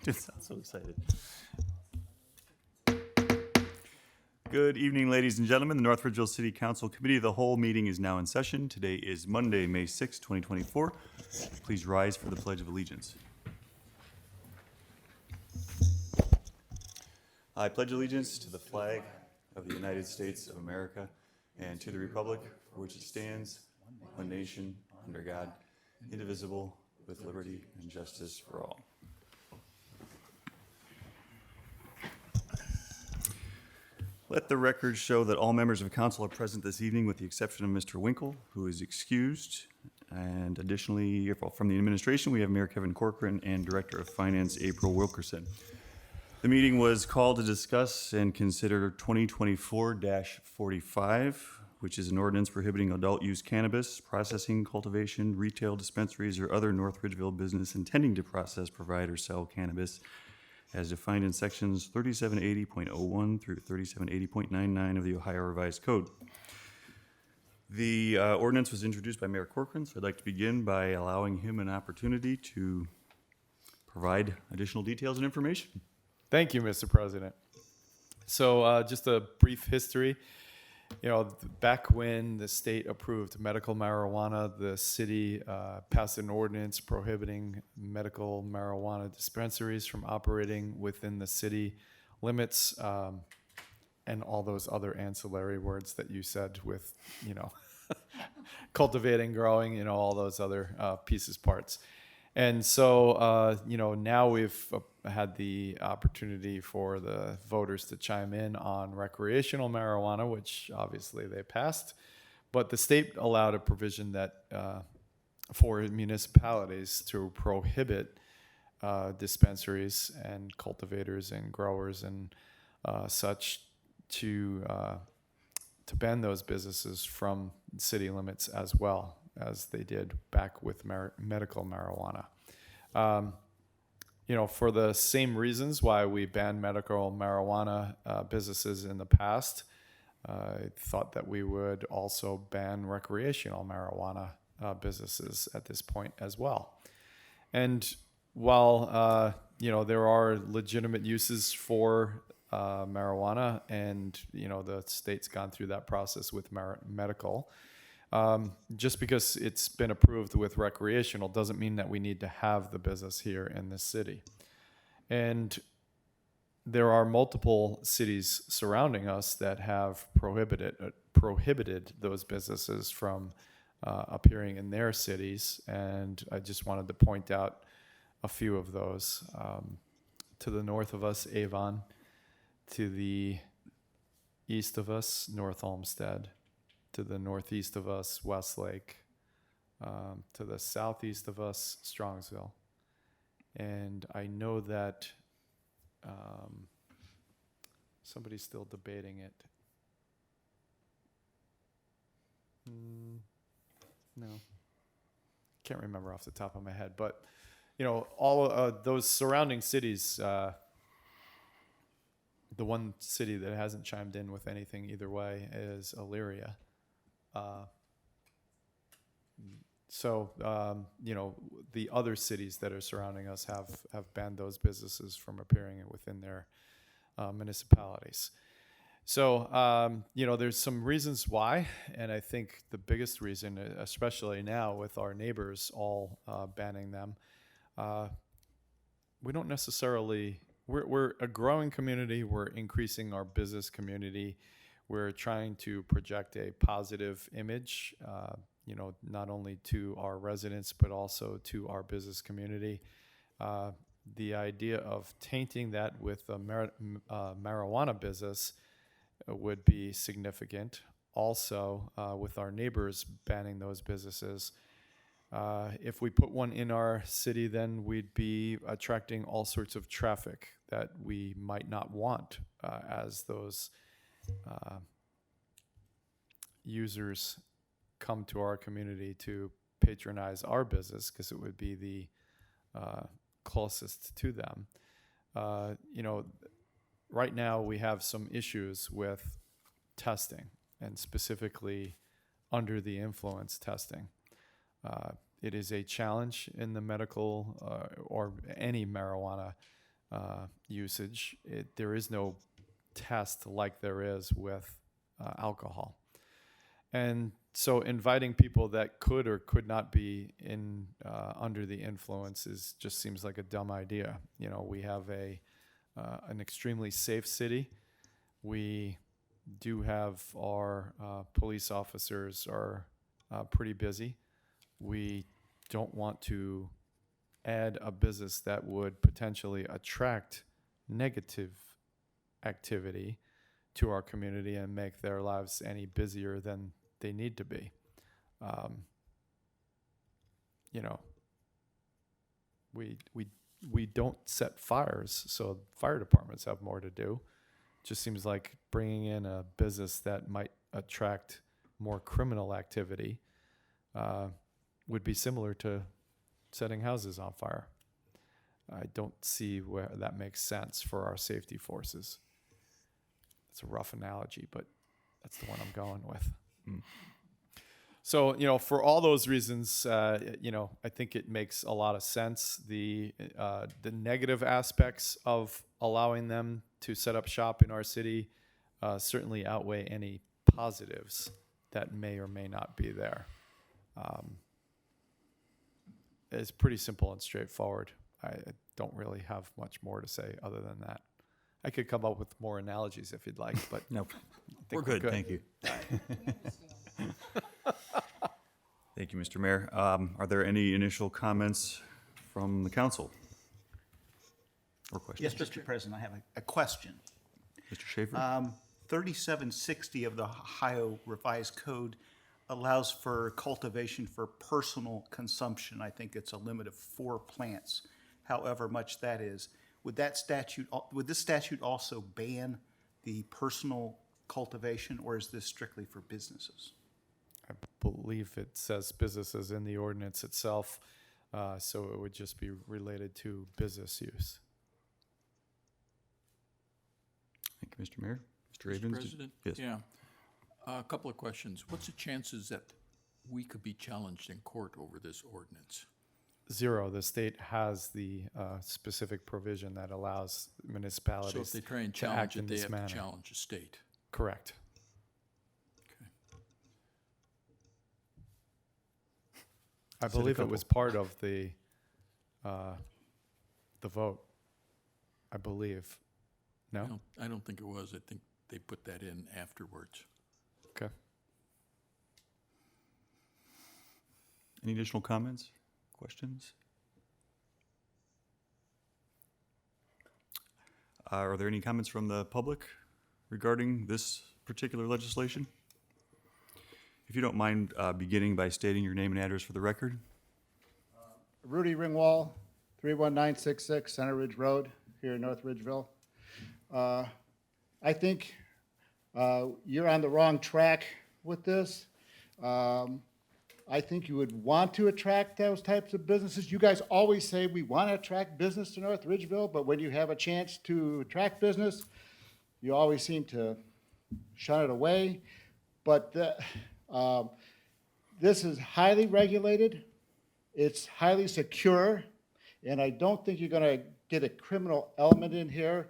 Didn't sound so excited. Good evening, ladies and gentlemen. The North Ridgeville City Council Committee of the Whole meeting is now in session. Today is Monday, May 6, 2024. Please rise for the Pledge of Allegiance. I pledge allegiance to the flag of the United States of America and to the republic for which it stands, one nation, under God, indivisible, with liberty and justice for all. Let the record show that all members of council are present this evening with the exception of Mr. Winkle, who is excused. And additionally, from the administration, we have Mayor Kevin Corcoran and Director of Finance April Wilkerson. The meeting was called to discuss and consider 2024-45, which is an ordinance prohibiting adult use cannabis, processing, cultivation, retail dispensaries, or other North Ridgeville business intending to process, provide, or sell cannabis, as defined in sections 3780.01 through 3780.99 of the Ohio Revised Code. The ordinance was introduced by Mayor Corcoran, so I'd like to begin by allowing him an opportunity to provide additional details and information. Thank you, Mr. President. So just a brief history. You know, back when the state approved medical marijuana, the city passed an ordinance prohibiting medical marijuana dispensaries from operating within the city limits, and all those other ancillary words that you said with, cultivating, growing, all those other parts. And so, now we've had the opportunity for the voters to chime in on recreational marijuana, which obviously they passed. But the state allowed a provision that for municipalities to prohibit dispensaries and cultivators and growers and such to ban those businesses from city limits as well, as they did back with medical marijuana. For the same reasons why we banned medical marijuana businesses in the past, I thought that we would also ban recreational marijuana businesses at this point as well. And while, there are legitimate uses for marijuana, and, the state's gone through that process with medical, just because it's been approved with recreational doesn't mean that we need to have the business here in this city. And there are multiple cities surrounding us that have prohibited those businesses from appearing in their cities. And I just wanted to point out a few of those. To the north of us, Avon. To the east of us, North Olmsted. To the northeast of us, Westlake. To the southeast of us, Strongsville. And I know that somebody's still debating it. No. Can't remember off the top of my head. But, all those surrounding cities, the one city that hasn't chimed in with anything either way is Elyria. So, the other cities that are surrounding us have banned those businesses from appearing within their municipalities. So, there's some reasons why, and I think the biggest reason, especially now with our neighbors all banning them, we don't necessarily, we're a growing community, we're increasing our business community, we're trying to project a positive image, not only to our residents, but also to our business community. The idea of tainting that with a marijuana business would be significant. Also, with our neighbors banning those businesses, if we put one in our city, then we'd be attracting all sorts of traffic that we might not want as those users come to our community to patronize our business, because it would be the closest to them. Right now we have some issues with testing, and specifically under the influence testing. It is a challenge in the medical or any marijuana usage. There is no test like there is with alcohol. And so inviting people that could or could not be in under the influence just seems like a dumb idea. You know, we have an extremely safe city. We do have our police officers are pretty busy. We don't want to add a business that would potentially attract negative activity to our community and make their lives any busier than they need to be. You know, we don't set fires, so fire departments have more to do. Just seems like bringing in a business that might attract more criminal activity would be similar to setting houses on fire. I don't see where that makes sense for our safety forces. It's a rough analogy, but that's the one I'm going with. So, you know, for all those reasons, you know, I think it makes a lot of sense. The negative aspects of allowing them to set up shop in our city certainly outweigh any positives that may or may not be there. It's pretty simple and straightforward. I don't really have much more to say other than that. I could come up with more analogies if you'd like, but Nope. I We're think good. Thank you. Thank you, Mr. Mayor. Are there any initial comments from the council or questions? Yes, Mr. President, I have a question. Mr. Schaefer? 3760 of the Ohio Revised Code allows for cultivation for personal consumption. I think it's a limit of 4 plants, however much that is. Would this statute also ban the personal cultivation, or is this strictly for businesses? I believe it says businesses in the ordinance itself, so it would just be related to business use. Thank you, Mr. Mayor. Mr. Mr. Ravens? President? Yes. Yeah. A couple of questions. What's the chances that we could be challenged in court over this ordinance? 0, the state has the specific provision that allows So municipalities if they try and to challenge act in it, they this have manner. to challenge the state. Correct. Okay. I Said a believe it couple. was part of the vote. I believe. No? I don't think it was. I think they put that in afterwards. Okay. Any additional comments, questions? Are there any comments from the public regarding this particular legislation? If you don't mind beginning by stating your name and address for the record. Rudy Ringwall, 31966 Center Ridge Road, here in North Ridgeville. I think you're on the wrong track with this. I think you would want to attract those types of businesses. You guys always say we want to attract business to North Ridgeville, but when you have a chance to attract business, you always seem to shun it away. But this is highly regulated. It's highly secure, and I don't think you're going to get a criminal element in here.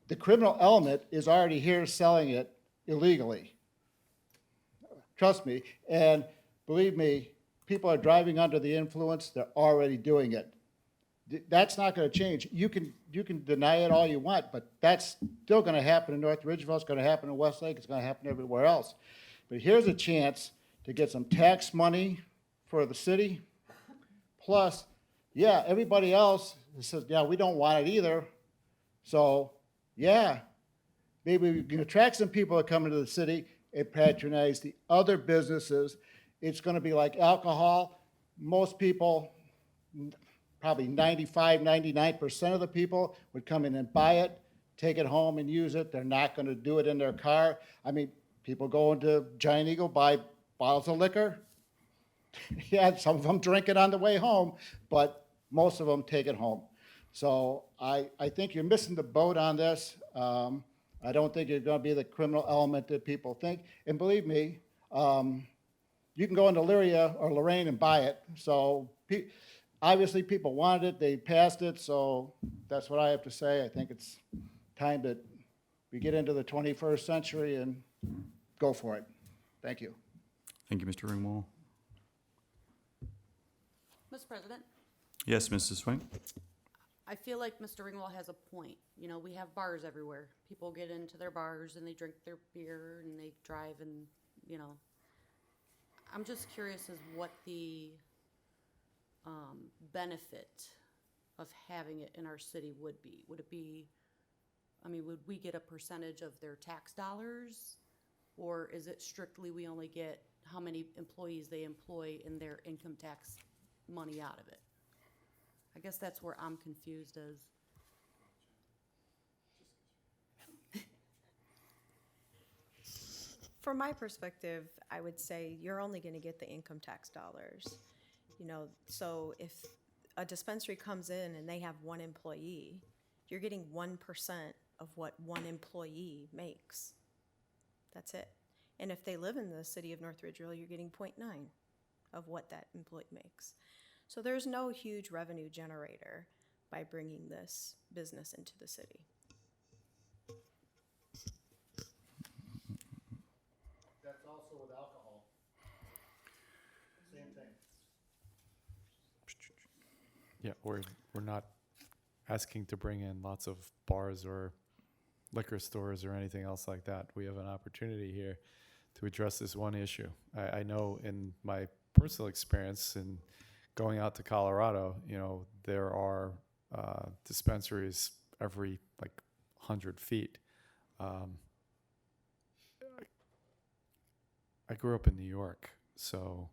The criminal element is already here selling it illegally. Trust me, and believe me, people are driving under the influence. They're already doing it. That's not going to change. You can deny it all you want, but that's still going to happen in North Ridgeville. It's going to happen in Westlake. It's going to happen everywhere else. But here's a chance to get some tax money for the city. Plus, yeah, everybody else says, yeah, we don't want it either. So, yeah, maybe we can attract some people to come into the city and patronize the other businesses. It's going to be like alcohol. Most people, probably 95, 99% of the people would come in and buy it, take it home and use it. They're not going to do it in their car. I mean, people go into Giant Eagle, buy bottles of liquor. Yeah, some of them drink it on the way home, but most of them take it home. So I think you're missing the boat on this. I don't think you're going to be the criminal element that people think. And believe me, you can go into Elyria or Lorraine and buy it. So obviously people wanted it, they passed it, so that's what I have to say. I think it's time that we get into the 21st century and go for it. Thank you. Thank you, Mr. Ringwald. Mr. President, Yes, Mrs. Swain? I feel like Mr. Ringwald has a point. You know, we have bars everywhere. People get into their bars and they drink their beer and they drive and, you know. I'm just curious as what the benefit of having it in our city would be. Would it be, I mean, would we get a percentage of their tax dollars? Or is it strictly we only get how many employees they employ in their income tax money out of it? I guess that's where I'm confused as. From my perspective, I would say you're only going to get the income tax dollars. You know, so if a dispensary comes in and they have one employee, you're getting 1% of what one employee makes. That's it. And if they live in the city of North Ridgeville, you're getting 0.9 of what that employee makes. So there's no huge revenue generator by bringing this business into the city. That's also with alcohol. Same thing. Yeah, we're not asking to bring in lots of bars or liquor stores or anything else like that. We have an opportunity here to address this one issue. I know in my personal experience in going out to Colorado, you know, there are dispensaries every like 100 feet. I grew up in New York, so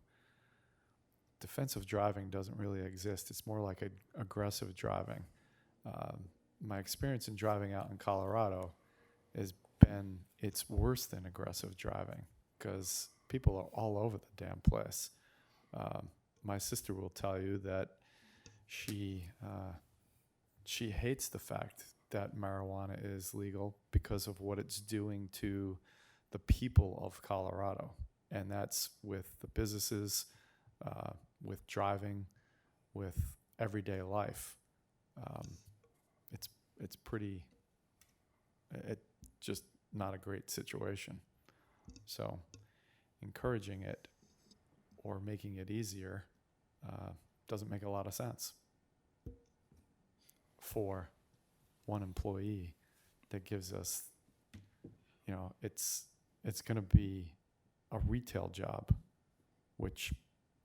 defensive driving doesn't really exist. It's more like aggressive driving. My experience in driving out in Colorado has been, it's worse than aggressive driving because people are all over the damn place. My sister will tell you that she hates the fact that marijuana is legal because of what it's doing to the people of Colorado. And that's with the businesses, with driving, with everyday life. It's pretty, it's just not a great situation. So encouraging it or making it easier doesn't make a lot of sense for one employee that gives us, you know, it's going to be a retail job, which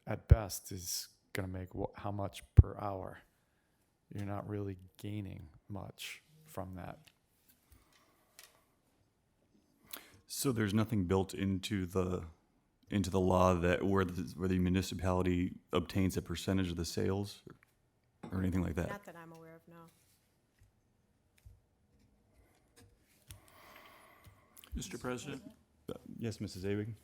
at best is going to make how much per hour? You're not really gaining much from that. So there's nothing built into the law that where the municipality obtains a percentage of the sales or anything like that? Not that I'm aware of, no. Mr. President? Yes, Mrs. Awig?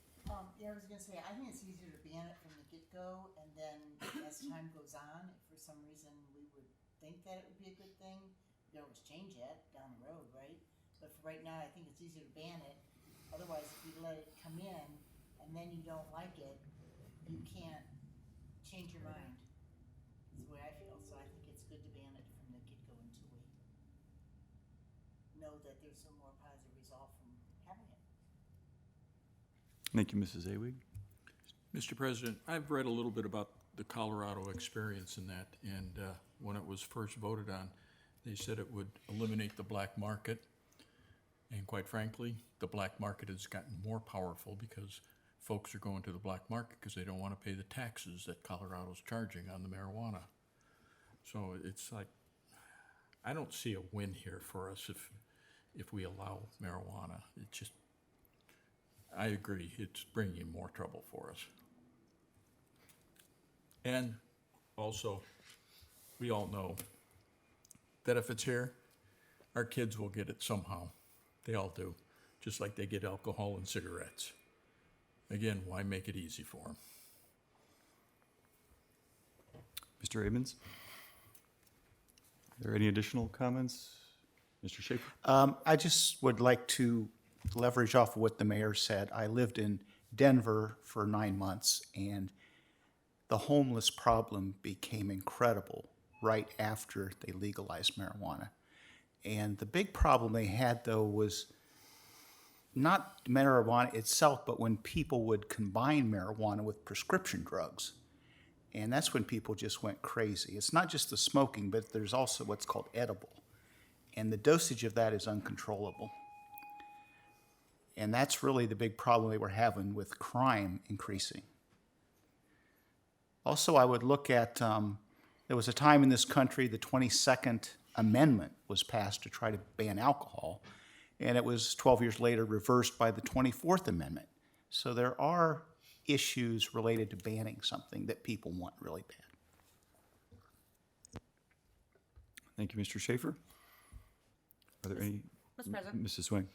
Yeah, I was gonna say, I think it's easier to ban it from the get-go, and then as time goes on, if for some reason we would think that it would be a good thing, we can always change it down the road, right? But for right now, I think it's easier to ban it. Otherwise, if you let it come in and then you don't like it, you can't change your mind. Is the way I feel. So I think it's good to ban it from the get-go until we know that there's a more positive result from having it. Thank you, Mrs. Awig. Mr. President, I've read a little bit about the Colorado experience in that, and when it was first voted on, they said it would eliminate the black market. And quite frankly, the black market has gotten more powerful because folks are going to the black market because they don't want to pay the taxes that Colorado's charging on the marijuana. So it's like, I don't see a win here for us if we allow marijuana. It just, I agree, it's bringing more trouble for us. And also, we all know that if it's here, our kids will get it somehow. They all do, just like they get alcohol and cigarettes. Again, why make it easy for them? Mr. Abrams? Are there any additional comments? Mr. Schaefer? I just would like to leverage off of what the mayor said. I lived in Denver for 9 months, and the homeless problem became incredible right after they legalized marijuana. And the big problem they had, though, was not marijuana itself, but when people would combine marijuana with prescription drugs. And that's when people just went crazy. It's not just the smoking, but there's also what's called edible. And the dosage of that is uncontrollable. And that's really the big problem they were having with crime increasing. Also, I would look at, there was a time in this country, the 22nd Amendment was passed to try to ban alcohol, and it was 12 years later reversed by the 24th Amendment. So there are issues related to banning something that people want really bad. Thank you, Mr. Schaefer. Are there any? Mr. President? Mrs. Swing?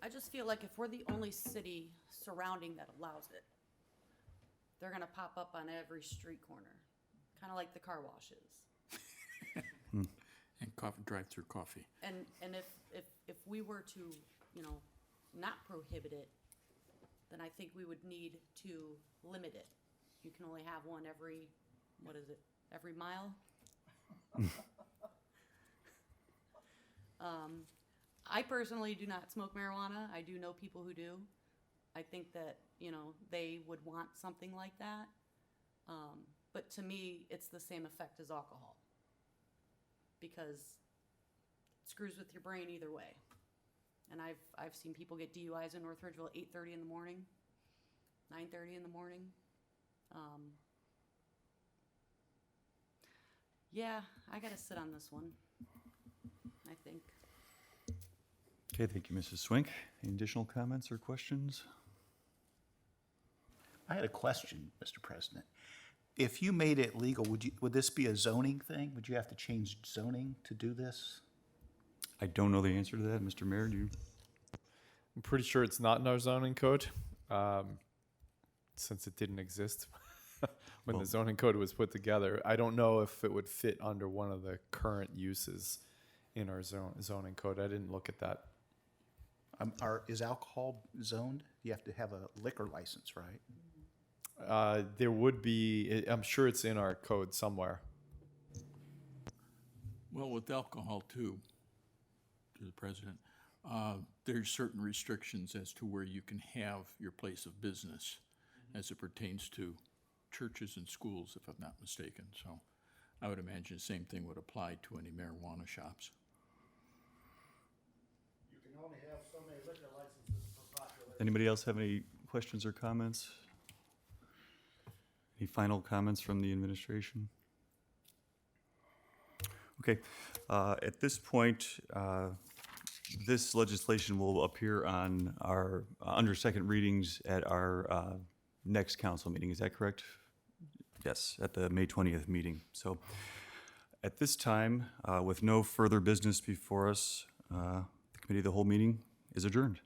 I just feel like if we're the only city surrounding that allows it, they're gonna pop up on every street corner, kinda like the car washes. And coffee, drive-through coffee. And if we were to, you know, not prohibit it, then I think we would need to limit it. You can only have one every, what is it, every mile? I personally do not smoke marijuana. I do know people who do. I think that, you know, they would want something like that. But to me, it's the same effect as alcohol. Because it screws with your brain either way. And I've seen people get DUIs in North Ridgeville at 8:30 in the morning, 9:30 in the morning. Yeah, I gotta sit on this one, I think. Okay, thank you, Mrs. Swink. Any additional comments or questions? I had a question, Mr. President. If you made it legal, would this be a zoning thing? Would you have to change zoning to do this? I don't know the answer to that. Mr. Mayor, do you? I'm pretty sure it's not in our zoning code, since it didn't exist when the zoning code was put together. I don't know if it would fit under one of the current uses in our zoning code. I didn't look at that. Is alcohol zoned? You have to have a liquor license, right? There would be, I'm sure it's in our code somewhere. Well, with alcohol too, to the president, there's certain restrictions as to where you can have your place of business as it pertains to churches and schools, if I'm not mistaken. So I would imagine the same thing would apply to any marijuana shops. You can only have so many liquor licenses per population. Anybody else have any questions or comments? Any final comments from the administration? Okay, at this point, this legislation will appear on our, under second readings at our next council meeting. Is that correct? Yes, at the May 20th meeting. So at this time, with no further business before us, the committee of the whole meeting is adjourned.